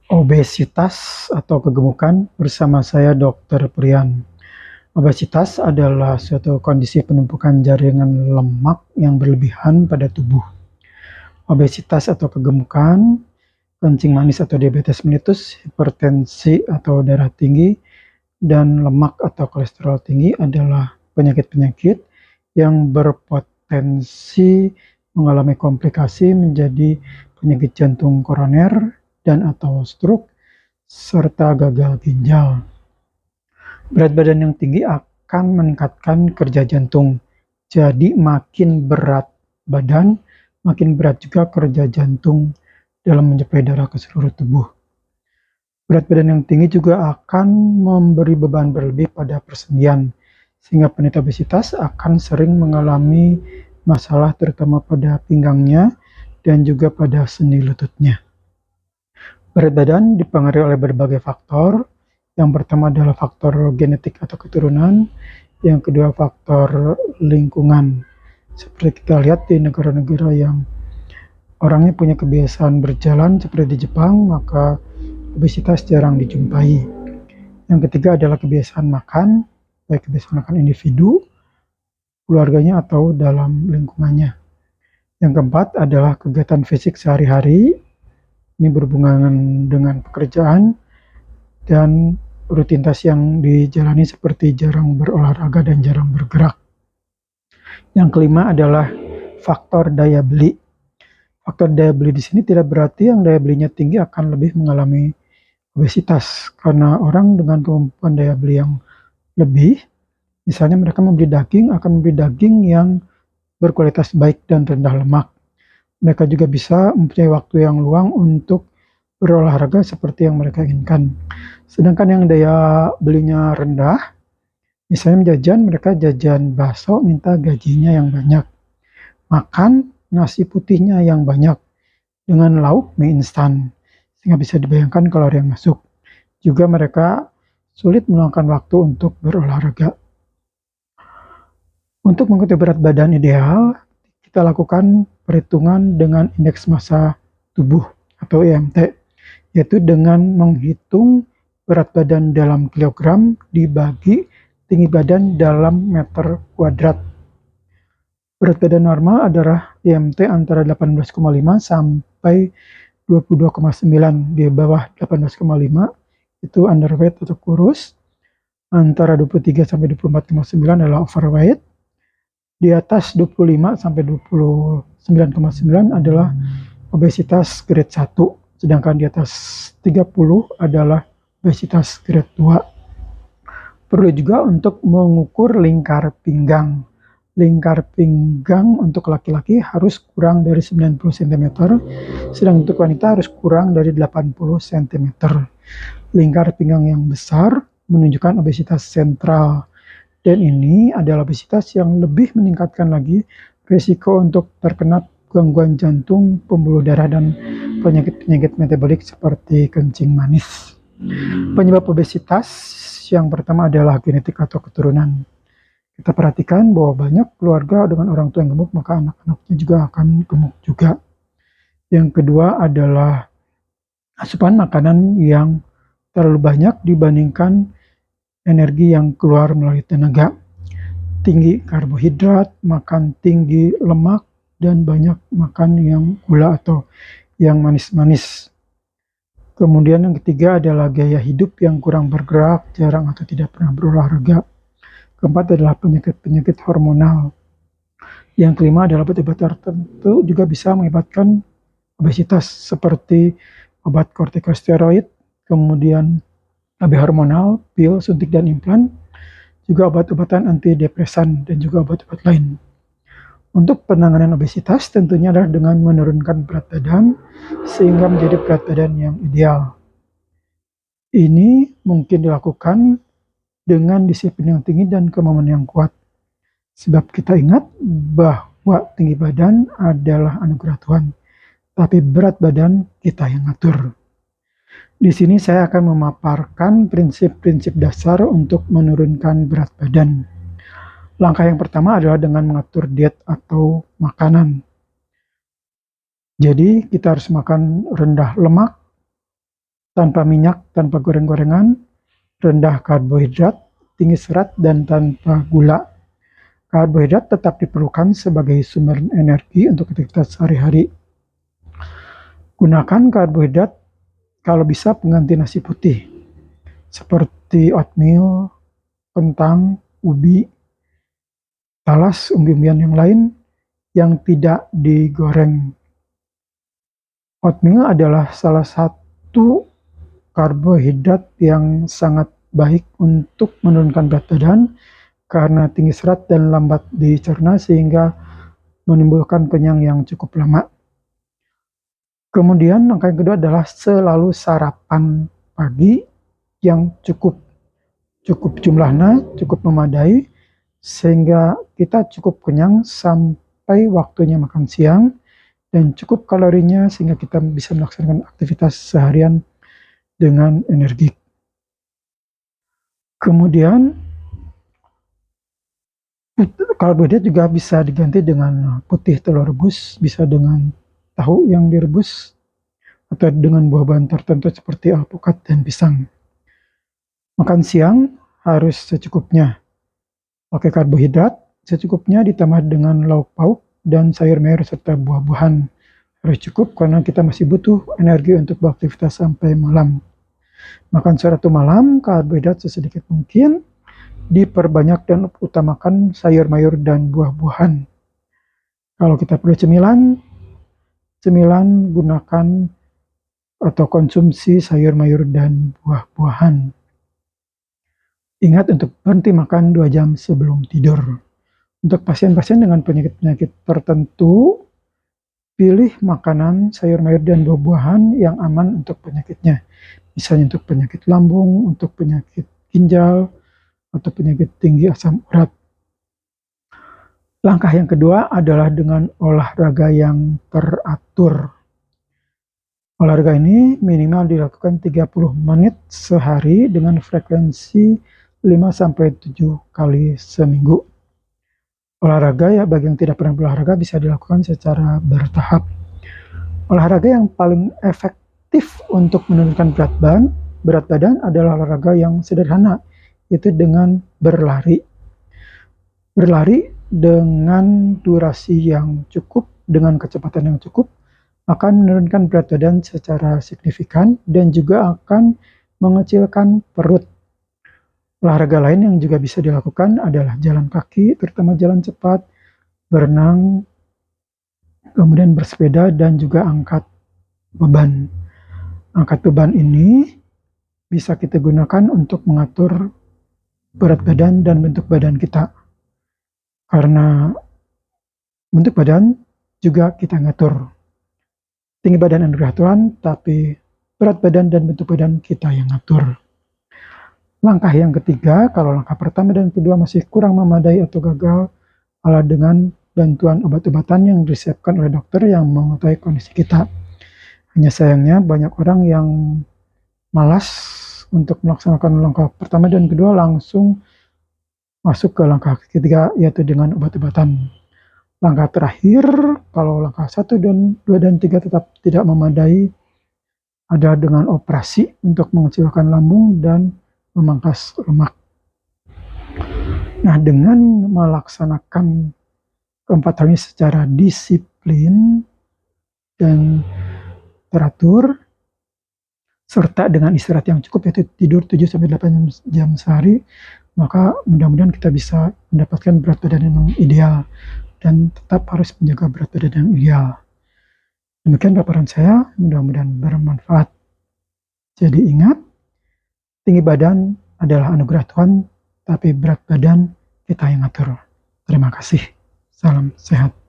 Obesitas atau kegemukan bersama saya Dr. Prian. Obesitas adalah suatu kondisi penumpukan jaringan lemak yang berlebihan pada tubuh. Obesitas atau kegemukan, kencing manis atau diabetes mellitus, hipertensi atau darah tinggi, dan lemak atau kolesterol tinggi adalah penyakit-penyakit yang berpotensi mengalami komplikasi menjadi penyakit jantung koroner dan atau stroke serta gagal ginjal. Berat badan yang tinggi akan meningkatkan kerja jantung. Jadi makin berat badan, makin berat juga kerja jantung dalam menyuplai darah ke seluruh tubuh. Berat badan yang tinggi juga akan memberi beban berlebih pada persendian, sehingga penderita obesitas akan sering mengalami masalah terutama pada pinggangnya dan juga pada sendi lututnya. Berat badan dipengaruhi oleh berbagai faktor. Yang pertama adalah faktor genetik atau keturunan, yang kedua faktor lingkungan. Seperti kita lihat di negara-negara yang orangnya punya kebiasaan berjalan seperti di Jepang, maka obesitas jarang dijumpai. Yang ketiga adalah kebiasaan makan, baik kebiasaan makan individu, keluarganya atau dalam lingkungannya. Yang keempat adalah kegiatan fisik sehari-hari, ini berhubungan dengan pekerjaan dan rutinitas yang dijalani seperti jarang berolahraga dan jarang bergerak. Yang kelima adalah faktor daya beli. Faktor daya beli di sini tidak berarti yang daya belinya tinggi akan lebih mengalami obesitas, karena orang dengan kemampuan daya beli yang lebih, misalnya mereka membeli daging, akan membeli daging yang berkualitas baik dan rendah lemak. Mereka juga bisa mempunyai waktu yang luang untuk berolahraga seperti yang mereka inginkan. Sedangkan yang daya belinya rendah, misalnya jajan, mereka jajan bakso minta gajinya yang banyak. Makan nasi putihnya yang banyak dengan lauk mie instan, sehingga bisa dibayangkan kalori yang masuk. Juga mereka sulit meluangkan waktu untuk berolahraga. Untuk mengetahui berat badan ideal, kita lakukan perhitungan dengan indeks massa tubuh atau IMT, yaitu dengan menghitung berat badan dalam kilogram dibagi tinggi badan dalam meter kuadrat. Berat badan normal adalah IMT antara 18,5 sampai 22,9. Di bawah 18,5 itu underweight atau kurus. Antara 23 sampai 24,9 adalah overweight. Di atas 25 sampai 29,9 adalah obesitas grade 1. Sedangkan di atas 30 adalah obesitas grade 2. Perlu juga untuk mengukur lingkar pinggang. Lingkar pinggang untuk laki-laki harus kurang dari 90 cm, sedang untuk wanita harus kurang dari 80 cm. Lingkar pinggang yang besar menunjukkan obesitas sentral, dan ini adalah obesitas yang lebih meningkatkan lagi risiko untuk terkena gangguan jantung, pembuluh darah, dan penyakit-penyakit metabolik seperti kencing manis. Penyebab obesitas yang pertama adalah genetik atau keturunan. Kita perhatikan bahwa banyak keluarga dengan orang tua yang gemuk, maka anak-anaknya juga akan gemuk juga. Yang kedua adalah asupan makanan yang terlalu banyak dibandingkan energi yang keluar melalui tenaga. Tinggi karbohidrat, makan tinggi lemak, dan banyak makan yang gula atau yang manis-manis. Kemudian yang ketiga adalah gaya hidup yang kurang bergerak, jarang atau tidak pernah berolahraga. Keempat adalah penyakit-penyakit hormonal. Yang kelima adalah obat-obat tertentu juga bisa mengakibatkan obesitas seperti obat kortikosteroid, kemudian AB hormonal, pil, suntik, dan implan, juga obat-obatan antidepresan, dan juga obat-obat lain. Untuk penanganan obesitas tentunya adalah dengan menurunkan berat badan sehingga menjadi berat badan yang ideal. Ini mungkin dilakukan dengan disiplin yang tinggi dan kemauan yang kuat. Sebab kita ingat bahwa tinggi badan adalah anugerah Tuhan, tapi berat badan kita yang ngatur. Di sini saya akan memaparkan prinsip-prinsip dasar untuk menurunkan berat badan. Langkah yang pertama adalah dengan mengatur diet atau makanan. Jadi kita harus makan rendah lemak, tanpa minyak, tanpa goreng-gorengan, rendah karbohidrat, tinggi serat, dan tanpa gula. Karbohidrat tetap diperlukan sebagai sumber energi untuk aktivitas sehari-hari. Gunakan karbohidrat kalau bisa pengganti nasi putih, seperti oatmeal, kentang, ubi, talas, umbi-umbian yang lain yang tidak digoreng. Oatmeal adalah salah satu karbohidrat yang sangat baik untuk menurunkan berat badan karena tinggi serat dan lambat dicerna sehingga menimbulkan kenyang yang cukup lama. Kemudian langkah yang kedua adalah selalu sarapan pagi yang cukup jumlahnya, cukup memadai sehingga kita cukup kenyang sampai waktunya makan siang dan cukup kalorinya sehingga kita bisa melaksanakan aktivitas seharian dengan energi. Kemudian karbohidrat juga bisa diganti dengan putih telur rebus, bisa dengan tahu yang direbus, atau dengan buah-buahan tertentu seperti alpukat dan pisang. Makan siang harus secukupnya. Pakai karbohidrat secukupnya ditambah dengan lauk pauk dan sayur mayur serta buah-buahan. Harus cukup karena kita masih butuh energi untuk beraktivitas sampai malam. Makan sore atau malam, karbohidrat sesedikit mungkin, diperbanyak dan utamakan sayur mayur dan buah-buahan. Kalau kita perlu cemilan gunakan atau konsumsi sayur mayur dan buah-buahan. Ingat untuk berhenti makan 2 jam sebelum tidur. Untuk pasien-pasien dengan penyakit-penyakit tertentu, pilih makanan sayur mayur dan buah-buahan yang aman untuk penyakitnya. Misalnya untuk penyakit lambung, untuk penyakit ginjal, atau penyakit tinggi asam urat. Langkah yang kedua adalah dengan olahraga yang teratur. Olahraga ini minimal dilakukan 30 menit sehari dengan frekuensi 5-7 kali seminggu. Olahraga ya bagi yang tidak pernah berolahraga bisa dilakukan secara bertahap. Olahraga yang paling efektif untuk menurunkan berat badan adalah olahraga yang sederhana, yaitu dengan berlari. Berlari dengan durasi yang cukup, dengan kecepatan yang cukup, akan menurunkan berat badan secara signifikan dan juga akan mengecilkan perut. Olahraga lain yang juga bisa dilakukan adalah jalan kaki, terutama jalan cepat, berenang, kemudian bersepeda, dan juga angkat beban. Angkat beban ini bisa kita gunakan untuk mengatur berat badan dan bentuk badan kita. Karena bentuk badan juga kita ngatur. Tinggi badan yang diatur, tapi berat badan dan bentuk badan kita yang ngatur. Langkah yang ketiga, kalau langkah pertama dan kedua masih kurang memadai atau gagal, adalah dengan bantuan obat-obatan yang disediakan oleh dokter yang mengetahui kondisi kita. Hanya sayangnya banyak orang yang malas untuk melaksanakan langkah pertama dan kedua langsung masuk ke langkah ketiga, yaitu dengan obat-obatan. Langkah terakhir, kalau langkah 1, 2, dan 3 tetap tidak memadai, ada dengan operasi untuk mengecilkan lambung dan memangkas lemak. Nah, dengan melaksanakan keempat hal ini secara disiplin dan teratur, serta dengan istirahat yang cukup, yaitu tidur 7-8 jam sehari, maka mudah-mudahan kita bisa mendapatkan berat badan yang ideal dan tetap harus menjaga berat badan yang ideal. Demikian paparan saya, mudah-mudahan bermanfaat. Jadi ingat, tinggi badan adalah anugerah Tuhan, tapi berat badan kita yang atur. Terima kasih. Salam sehat.